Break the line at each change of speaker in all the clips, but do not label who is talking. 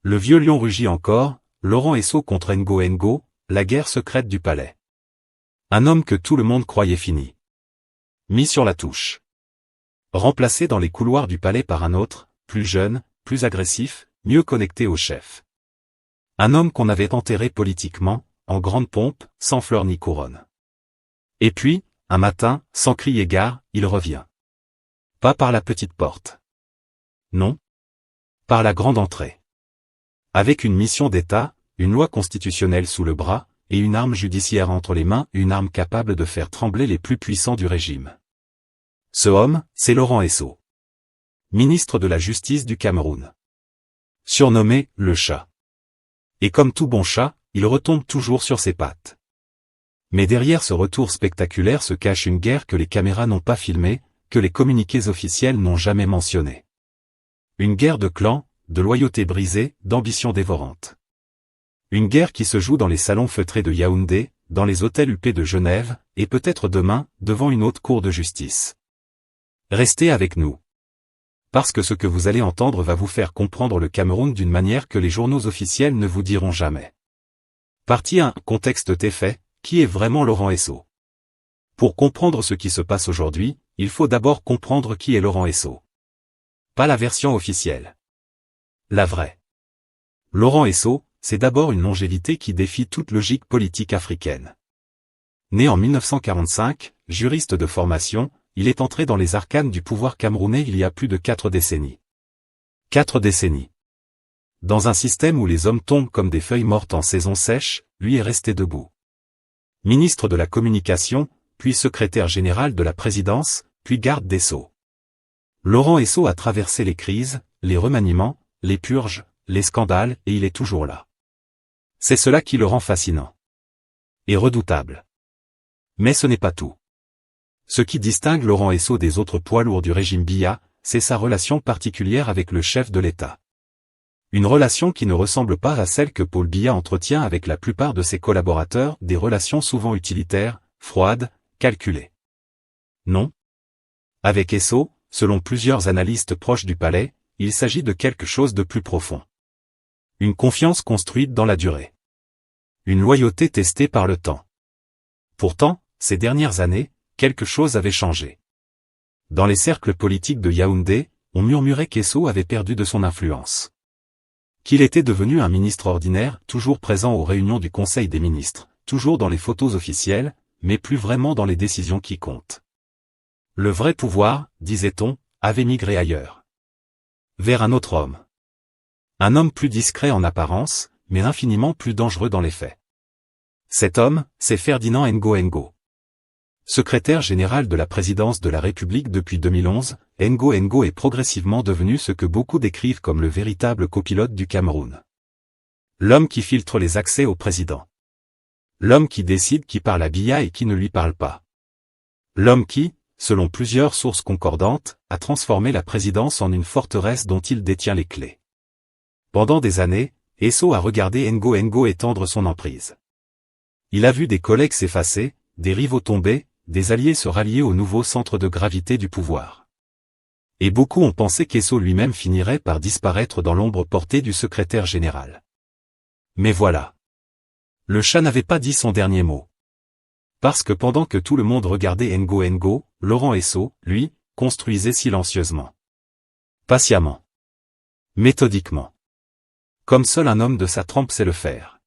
Le vieux lion rugit encore, Laurent Esso contre Ngo Ngo, la guerre secrète du palais. Un homme que tout le monde croyait fini. Mis sur la touche. Remplacé dans les couloirs du palais par un autre, plus jeune, plus agressif, mieux connecté au chef. Un homme qu'on avait enterré politiquement, en grande pompe, sans fleurs ni couronne. Et puis, un matin, sans crier gare, il revient. Pas par la petite porte. Non. Par la grande entrée. Avec une mission d'État, une loi constitutionnelle sous le bras, et une arme judiciaire entre les mains, une arme capable de faire trembler les plus puissants du régime. Ce homme, c'est Laurent Esso. Ministre de la Justice du Cameroun. Surnommé « le chat ». Et comme tout bon chat, il retombe toujours sur ses pattes. Mais derrière ce retour spectaculaire se cache une guerre que les caméras n'ont pas filmée, que les communiqués officiels n'ont jamais mentionnée. Une guerre de clans, de loyauté brisée, d'ambition dévorante. Une guerre qui se joue dans les salons feutrés de Yaoundé, dans les hôtels huppés de Genève, et peut-être demain, devant une haute cour de justice. Restez avec nous. Parce que ce que vous allez entendre va vous faire comprendre le Cameroun d'une manière que les journaux officiels ne vous diront jamais. Partie 1. Contexte tes faits, qui est vraiment Laurent Esso? Pour comprendre ce qui se passe aujourd'hui, il faut d'abord comprendre qui est Laurent Esso. Pas la version officielle. La vraie. Laurent Esso, c'est d'abord une longévité qui défie toute logique politique africaine. Né en 1945, juriste de formation, il est entré dans les arcanes du pouvoir camerounais il y a plus de 4 décennies. 4 décennies. Dans un système où les hommes tombent comme des feuilles mortes en saison sèche, lui est resté debout. Ministre de la Communication, puis secrétaire général de la Présidence, puis garde des Sceaux. Laurent Esso a traversé les crises, les remaniements, les purges, les scandales, et il est toujours là. C'est cela qui le rend fascinant. Et redoutable. Mais ce n'est pas tout. Ce qui distingue Laurent Esso des autres poids lourds du régime Biya, c'est sa relation particulière avec le chef de l'État. Une relation qui ne ressemble pas à celle que Paul Biya entretient avec la plupart de ses collaborateurs, des relations souvent utilitaires, froides, calculées. Non. Avec Esso, selon plusieurs analystes proches du palais, il s'agit de quelque chose de plus profond. Une confiance construite dans la durée. Une loyauté testée par le temps. Pourtant, ces dernières années, quelque chose avait changé. Dans les cercles politiques de Yaoundé, on murmurait qu'Esso avait perdu de son influence. Qu'il était devenu un ministre ordinaire, toujours présent aux réunions du Conseil des ministres, toujours dans les photos officielles, mais plus vraiment dans les décisions qui comptent. Le vrai pouvoir, disait-on, avait migré ailleurs. Vers un autre homme. Un homme plus discret en apparence, mais infiniment plus dangereux dans les faits. Cet homme, c'est Ferdinand Ngo Ngo. Secrétaire général de la présidence de la République depuis 2011, Ngo Ngo est progressivement devenu ce que beaucoup décrivent comme le véritable copilote du Cameroun. L'homme qui filtre les accès au président. L'homme qui décide qui parle à Biya et qui ne lui parle pas. L'homme qui, selon plusieurs sources concordantes, a transformé la présidence en une forteresse dont il détient les clés. Pendant des années, Esso a regardé Ngo Ngo étendre son emprise. Il a vu des collègues s'effacer, des rivaux tomber, des alliés se rallier au nouveau centre de gravité du pouvoir. Et beaucoup ont pensé qu'Esso lui-même finirait par disparaître dans l'ombre portée du secrétaire général. Mais voilà. Le chat n'avait pas dit son dernier mot. Parce que pendant que tout le monde regardait Ngo Ngo, Laurent Esso, lui, construisait silencieusement. Patiemment. Méthodiquement. Comme seul un homme de sa trempe sait le faire.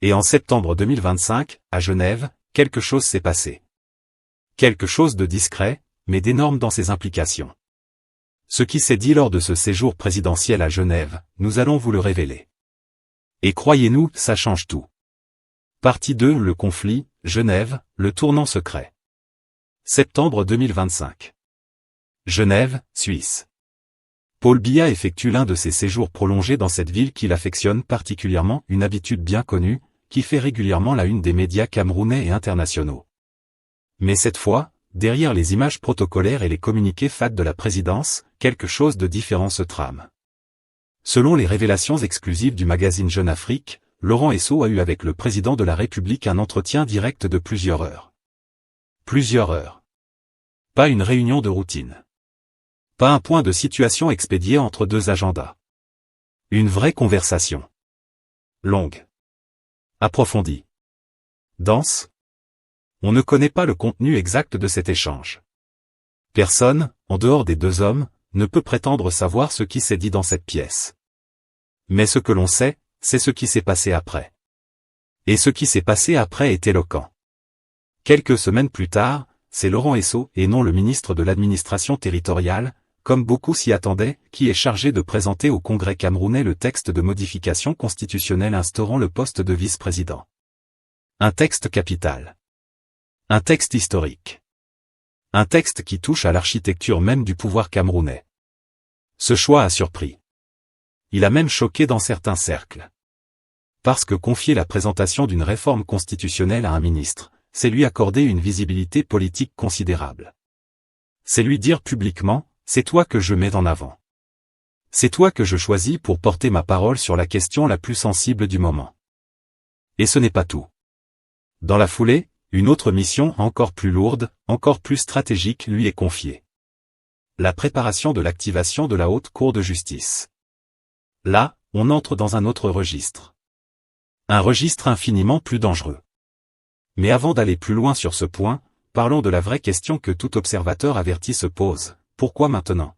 Et en septembre 2025, à Genève, quelque chose s'est passé. Quelque chose de discret, mais d'énorme dans ses implications. Ce qui s'est dit lors de ce séjour présidentiel à Genève, nous allons vous le révéler. Et croyez-nous, ça change tout. Partie 2, le conflit, Genève, le tournant secret. Septembre 2025. Genève, Suisse. Paul Biya effectue l'un de ses séjours prolongés dans cette ville qu'il affectionne particulièrement, une habitude bien connue, qui fait régulièrement la une des médias camerounais et internationaux. Mais cette fois, derrière les images protocolaires et les communiqués fats de la présidence, quelque chose de différent se trame. Selon les révélations exclusives du magazine Jeune Afrique, Laurent Esso a eu avec le président de la République un entretien direct de plusieurs heures. Plusieurs heures. Pas une réunion de routine. Pas un point de situation expédié entre deux agendas. Une vraie conversation. Longue. Approfondie. Dense. On ne connaît pas le contenu exact de cet échange. Personne, en dehors des deux hommes, ne peut prétendre savoir ce qui s'est dit dans cette pièce. Mais ce que l'on sait, c'est ce qui s'est passé après. Et ce qui s'est passé après est éloquent. Quelques semaines plus tard, c'est Laurent Esso, et non le ministre de l'administration territoriale, comme beaucoup s'y attendaient, qui est chargé de présenter au Congrès camerounais le texte de modification constitutionnelle instaurant le poste de vice-président. Un texte capital. Un texte historique. Un texte qui touche à l'architecture même du pouvoir camerounais. Ce choix a surpris. Il a même choqué dans certains cercles. Parce que confier la présentation d'une réforme constitutionnelle à un ministre, c'est lui accorder une visibilité politique considérable. C'est lui dire publiquement, c'est toi que je mets en avant. C'est toi que je choisis pour porter ma parole sur la question la plus sensible du moment. Et ce n'est pas tout. Dans la foulée, une autre mission encore plus lourde, encore plus stratégique lui est confiée. La préparation de l'activation de la Haute Cour de justice. Là, on entre dans un autre registre. Un registre infiniment plus dangereux. Mais avant d'aller plus loin sur ce point, parlons de la vraie question que tout observateur averti se pose. Pourquoi maintenant?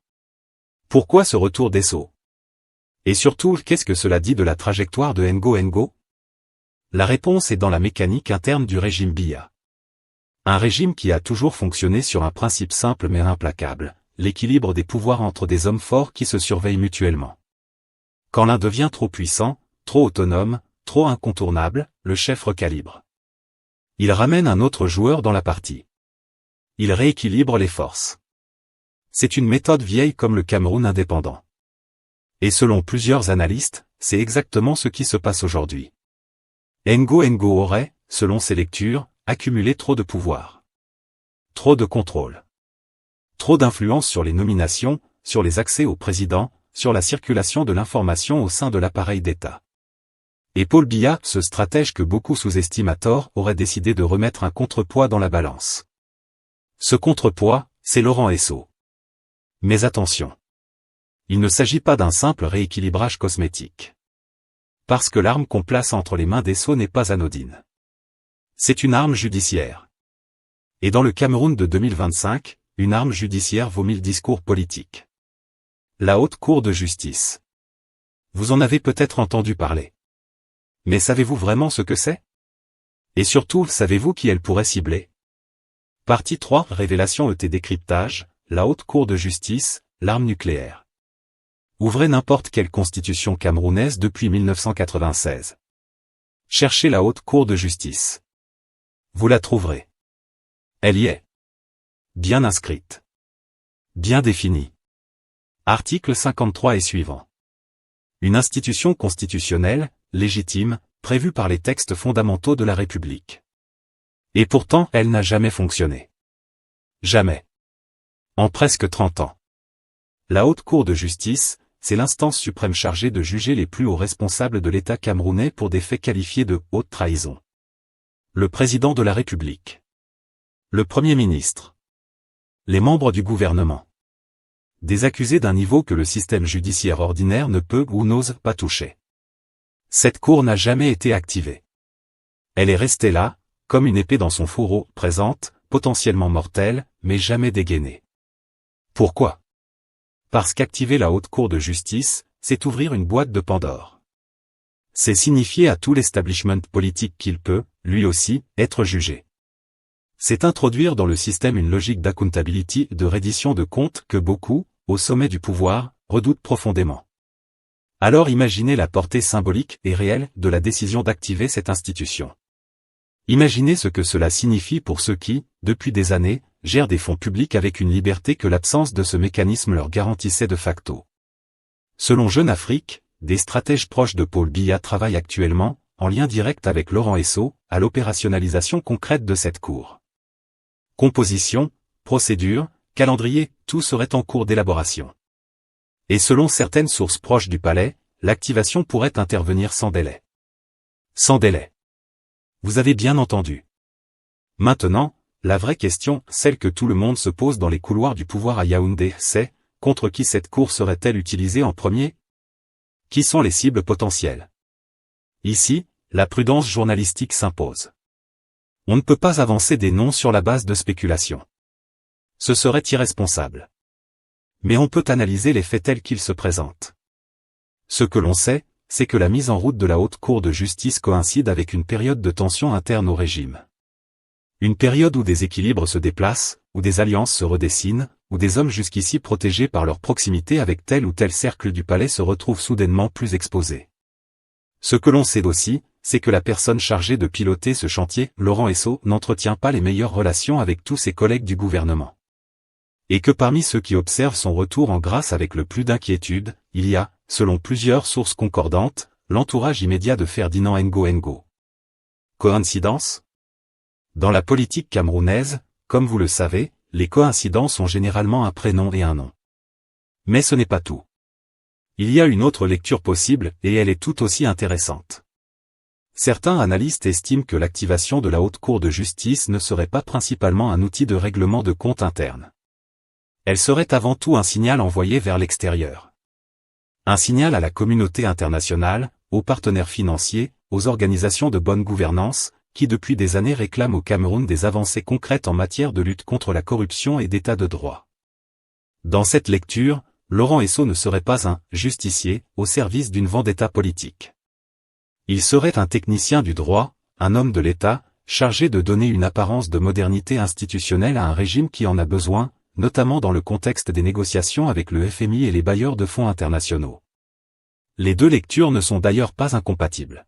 Pourquoi ce retour d'Esso? Et surtout, qu'est-ce que cela dit de la trajectoire de Ngo? La réponse est dans la mécanique interne du régime Biya. Un régime qui a toujours fonctionné sur un principe simple mais implacable, l'équilibre des pouvoirs entre des hommes forts qui se surveillent mutuellement. Quand l'un devient trop puissant, trop autonome, trop incontournable, le chef recalibre. Il ramène un autre joueur dans la partie. Il rééquilibre les forces. C'est une méthode vieille comme le Cameroun indépendant. Et selon plusieurs analystes, c'est exactement ce qui se passe aujourd'hui. Ngo aurait, selon ses lectures, accumulé trop de pouvoir. Trop de contrôle. Trop d'influence sur les nominations, sur les accès au président, sur la circulation de l'information au sein de l'appareil d'État. Et Paul Biya, ce stratège que beaucoup sous-estiment à tort, aurait décidé de remettre un contrepoids dans la balance. Ce contrepoids, c'est Laurent Esso. Mais attention. Il ne s'agit pas d'un simple rééquilibrage cosmétique. Parce que l'arme qu'on place entre les mains d'Esso n'est pas anodine. C'est une arme judiciaire. Et dans le Cameroun de 2025, une arme judiciaire vaut 1000 discours politiques. La Haute Cour de justice. Vous en avez peut-être entendu parler. Mais savez-vous vraiment ce que c'est? Et surtout, savez-vous qui elle pourrait cibler? Partie 3, Révélation ET décryptage, la Haute Cour de justice, l'arme nucléaire. Ouvrez n'importe quelle constitution camerounaise depuis 1996. Cherchez la Haute Cour de justice. Vous la trouverez. Elle y est. Bien inscrite. Bien définie. Article 53 et suivant. Une institution constitutionnelle, légitime, prévue par les textes fondamentaux de la République. Et pourtant, elle n'a jamais fonctionné. Jamais. En presque 30 ans. La Haute Cour de justice, c'est l'instance suprême chargée de juger les plus hauts responsables de l'État camerounais pour des faits qualifiés de haute trahison. Le président de la République. Le Premier ministre. Les membres du gouvernement. Des accusés d'un niveau que le système judiciaire ordinaire ne peut ou n'ose pas toucher. Cette cour n'a jamais été activée. Elle est restée là, comme une épée dans son fourreau, présente, potentiellement mortelle, mais jamais dégainée. Pourquoi? Parce qu'activer la Haute Cour de justice, c'est ouvrir une boîte de Pandore. C'est signifier à tout l'establishment politique qu'il peut, lui aussi, être jugé. C'est introduire dans le système une logique d'accountability, de reddition de comptes que beaucoup, au sommet du pouvoir, redoutent profondément. Alors imaginez la portée symbolique et réelle de la décision d'activer cette institution. Imaginez ce que cela signifie pour ceux qui, depuis des années, gèrent des fonds publics avec une liberté que l'absence de ce mécanisme leur garantissait de facto. Selon Jeune Afrique, des stratèges proches de Paul Biya travaillent actuellement, en lien direct avec Laurent Esso, à l'opérationnalisation concrète de cette cour. Composition, procédure, calendrier, tout serait en cours d'élaboration. Et selon certaines sources proches du palais, l'activation pourrait intervenir sans délai. Sans délai. Vous avez bien entendu. Maintenant, la vraie question, celle que tout le monde se pose dans les couloirs du pouvoir à Yaoundé, c'est, contre qui cette cour serait-elle utilisée en premier? Qui sont les cibles potentielles? Ici, la prudence journalistique s'impose. On ne peut pas avancer des noms sur la base de spéculations. Ce serait irresponsable. Mais on peut analyser les faits tels qu'ils se présentent. Ce que l'on sait, c'est que la mise en route de la Haute Cour de justice coïncide avec une période de tension interne au régime. Une période où des équilibres se déplacent, où des alliances se redessinent, où des hommes jusqu'ici protégés par leur proximité avec tel ou tel cercle du palais se retrouvent soudainement plus exposés. Ce que l'on sait aussi, c'est que la personne chargée de piloter ce chantier, Laurent Esso, n'entretient pas les meilleures relations avec tous ses collègues du gouvernement. Et que parmi ceux qui observent son retour en grâce avec le plus d'inquiétude, il y a, selon plusieurs sources concordantes, l'entourage immédiat de Ferdinand Ngo. Coïncidence? Dans la politique camerounaise, comme vous le savez, les coïncidences ont généralement un prénom et un nom. Mais ce n'est pas tout. Il y a une autre lecture possible, et elle est tout aussi intéressante. Certains analystes estiment que l'activation de la Haute Cour de justice ne serait pas principalement un outil de règlement de comptes interne. Elle serait avant tout un signal envoyé vers l'extérieur. Un signal à la communauté internationale, aux partenaires financiers, aux organisations de bonne gouvernance, qui depuis des années réclament au Cameroun des avancées concrètes en matière de lutte contre la corruption et d'état de droit. Dans cette lecture, Laurent Esso ne serait pas un « justicier » au service d'une vendetta politique. Il serait un technicien du droit, un homme de l'État, chargé de donner une apparence de modernité institutionnelle à un régime qui en a besoin, notamment dans le contexte des négociations avec le FMI et les bailleurs de fonds internationaux. Les deux lectures ne sont d'ailleurs pas incompatibles.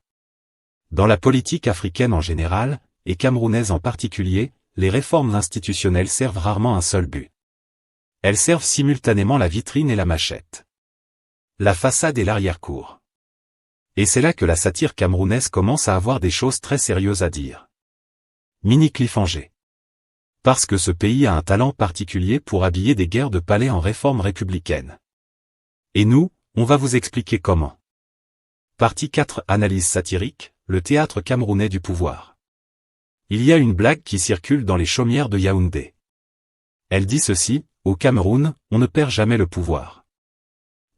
Dans la politique africaine en général, et camerounaise en particulier, les réformes institutionnelles servent rarement un seul but. Elles servent simultanément la vitrine et la machette. La façade et l'arrière-cour. Et c'est là que la satire camerounaise commence à avoir des choses très sérieuses à dire. Mini Cliffanger. Parce que ce pays a un talent particulier pour habiller des guerres de palais en réformes républicaines. Et nous, on va vous expliquer comment. Partie 4. Analyse satirique, le théâtre camerounais du pouvoir. Il y a une blague qui circule dans les chaumières de Yaoundé. Elle dit ceci: au Cameroun, on ne perd jamais le pouvoir.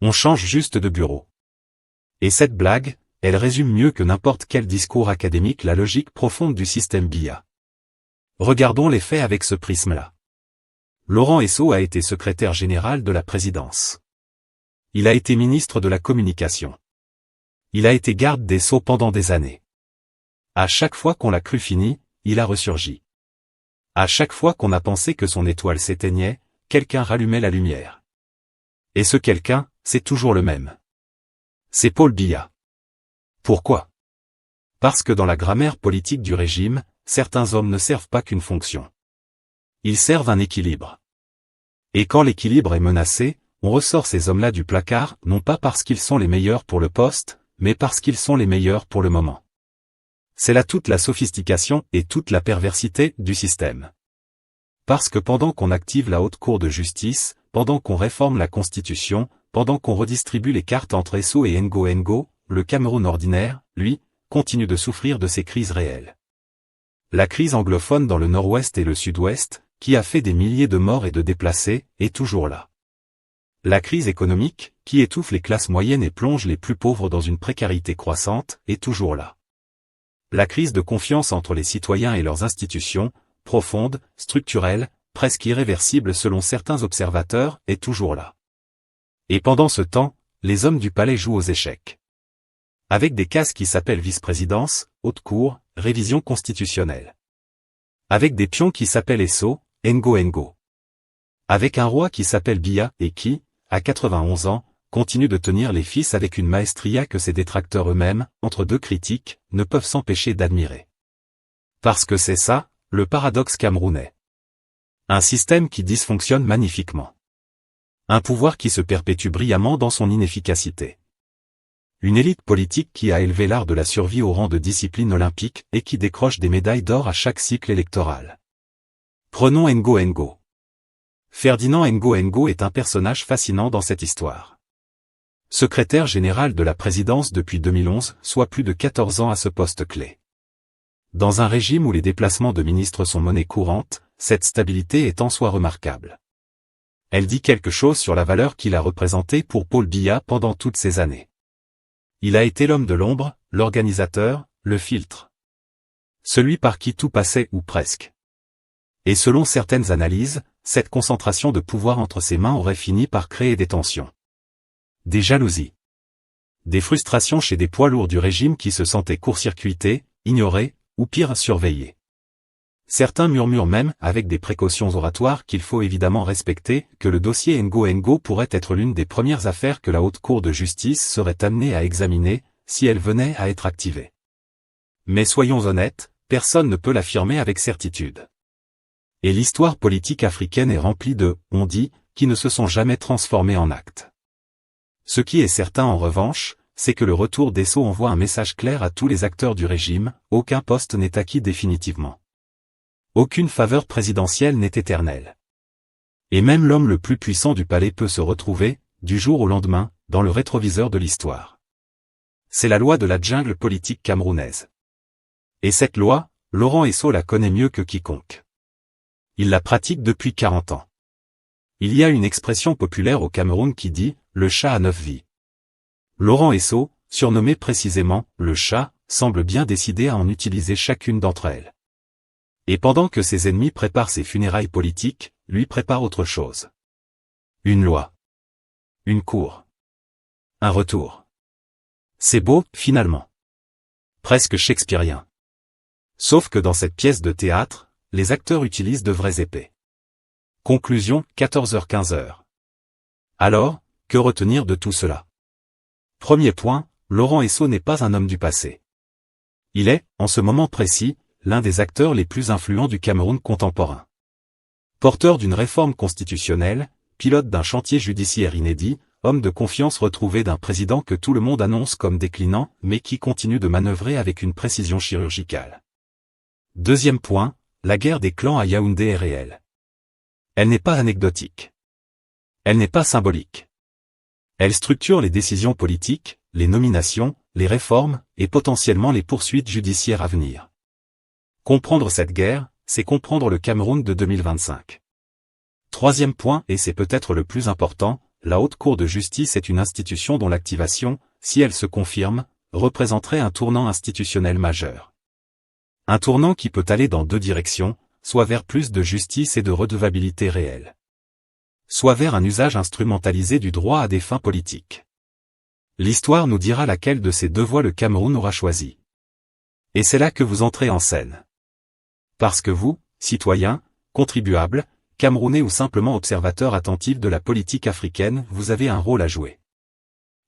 On change juste de bureau. Et cette blague, elle résume mieux que n'importe quel discours académique la logique profonde du système BIA. Regardons les faits avec ce prisme-là. Laurent Esso a été secrétaire général de la présidence. Il a été ministre de la Communication. Il a été garde des Sceaux pendant des années. À chaque fois qu'on l'a cru fini, il a ressurgi. À chaque fois qu'on a pensé que son étoile s'éteignait, quelqu'un rallumait la lumière. Et ce quelqu'un, c'est toujours le même. C'est Paul Biya. Pourquoi? Parce que dans la grammaire politique du régime, certains hommes ne servent pas qu'une fonction. Ils servent un équilibre. Et quand l'équilibre est menacé, on ressort ces hommes-là du placard, non pas parce qu'ils sont les meilleurs pour le poste, mais parce qu'ils sont les meilleurs pour le moment. C'est là toute la sophistication et toute la perversité du système. Parce que pendant qu'on active la Haute Cour de justice, pendant qu'on réforme la Constitution, pendant qu'on redistribue les cartes entre Esso et Ngo, le Cameroun ordinaire, lui, continue de souffrir de ces crises réelles. La crise anglophone dans le nord-ouest et le sud-ouest, qui a fait des milliers de morts et de déplacés, est toujours là. La crise économique, qui étouffe les classes moyennes et plonge les plus pauvres dans une précarité croissante, est toujours là. La crise de confiance entre les citoyens et leurs institutions, profonde, structurelle, presque irréversible selon certains observateurs, est toujours là. Et pendant ce temps, les hommes du palais jouent aux échecs. Avec des cases qui s'appellent vice-présidence, haute cour, révision constitutionnelle. Avec des pions qui s'appellent Esso, Ngo. Avec un roi qui s'appelle Biya et qui, à 91 ans, continue de tenir les fils avec une maestria que ses détracteurs eux-mêmes, entre deux critiques, ne peuvent s'empêcher d'admirer. Parce que c'est ça, le paradoxe camerounais. Un système qui dysfonctionne magnifiquement. Un pouvoir qui se perpétue brillamment dans son inefficacité. Une élite politique qui a élevé l'art de la survie au rang de discipline olympique et qui décroche des médailles d'or à chaque cycle électoral. Prenons Ngo. Ferdinand Ngo est un personnage fascinant dans cette histoire. Secrétaire général de la présidence depuis 2011, soit plus de 14 ans à ce poste clé. Dans un régime où les déplacements de ministres sont monnaie courante, cette stabilité est en soi remarquable. Elle dit quelque chose sur la valeur qu'il a représentée pour Paul Biya pendant toutes ces années. Il a été l'homme de l'ombre, l'organisateur, le filtre. Celui par qui tout passait ou presque. Et selon certaines analyses, cette concentration de pouvoir entre ses mains aurait fini par créer des tensions. Des jalousies. Des frustrations chez des poids lourds du régime qui se sentaient court-circuités, ignorés, ou pire surveillés. Certains murmurent même, avec des précautions oratoires qu'il faut évidemment respecter, que le dossier Ngo pourrait être l'une des premières affaires que la Haute Cour de justice serait amenée à examiner, si elle venait à être activée. Mais soyons honnêtes, personne ne peut l'affirmer avec certitude. Et l'histoire politique africaine est remplie de « on dit » qui ne se sont jamais transformés en actes. Ce qui est certain en revanche, c'est que le retour d'Esso envoie un message clair à tous les acteurs du régime, aucun poste n'est acquis définitivement. Aucune faveur présidentielle n'est éternelle. Et même l'homme le plus puissant du palais peut se retrouver, du jour au lendemain, dans le rétroviseur de l'histoire. C'est la loi de la jungle politique camerounaise. Et cette loi, Laurent Esso la connaît mieux que quiconque. Il la pratique depuis 40 ans. Il y a une expression populaire au Cameroun qui dit « le chat a 9 vies ». Laurent Esso, surnommé précisément « le chat », semble bien décidé à en utiliser chacune d'entre elles. Et pendant que ses ennemis préparent ses funérailles politiques, lui prépare autre chose. Une loi. Une cour. Un retour. C'est beau, finalement. Presque shakespearien. Sauf que dans cette pièce de théâtre, les acteurs utilisent de vraies épées. Conclusion, 14h-15h. Alors, que retenir de tout cela? Premier point, Laurent Esso n'est pas un homme du passé. Il est, en ce moment précis, l'un des acteurs les plus influents du Cameroun contemporain. Porteur d'une réforme constitutionnelle, pilote d'un chantier judiciaire inédit, homme de confiance retrouvé d'un président que tout le monde annonce comme déclinant, mais qui continue de manœuvrer avec une précision chirurgicale. Deuxième point, la guerre des clans à Yaoundé est réelle. Elle n'est pas anecdotique. Elle n'est pas symbolique. Elle structure les décisions politiques, les nominations, les réformes, et potentiellement les poursuites judiciaires à venir. Comprendre cette guerre, c'est comprendre le Cameroun de 2025. Troisième point, et c'est peut-être le plus important, la Haute Cour de justice est une institution dont l'activation, si elle se confirme, représenterait un tournant institutionnel majeur. Un tournant qui peut aller dans deux directions, soit vers plus de justice et de redevabilité réelle, soit vers un usage instrumentalisé du droit à des fins politiques. L'histoire nous dira laquelle de ces deux voies le Cameroun aura choisi. Et c'est là que vous entrez en scène. Parce que vous, citoyens, contribuables, Camerounais ou simplement observateurs attentifs de la politique africaine, vous avez un rôle à jouer.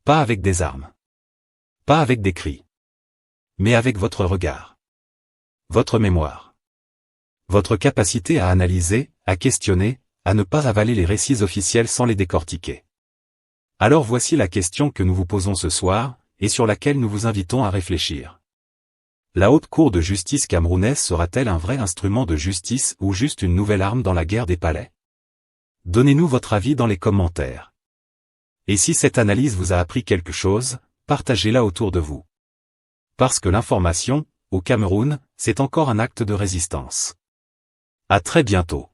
Pas avec des armes. Pas avec des cris. Mais avec votre regard. Votre mémoire. Votre capacité à analyser, à questionner, à ne pas avaler les récits officiels sans les décortiquer. Alors voici la question que nous vous posons ce soir, et sur laquelle nous vous invitons à réfléchir. La Haute Cour de justice camerounaise sera-t-elle un vrai instrument de justice ou juste une nouvelle arme dans la guerre des palais? Donnez-nous votre avis dans les commentaires. Et si cette analyse vous a appris quelque chose, partagez-la autour de vous. Parce que l'information, au Cameroun, c'est encore un acte de résistance. À très bientôt.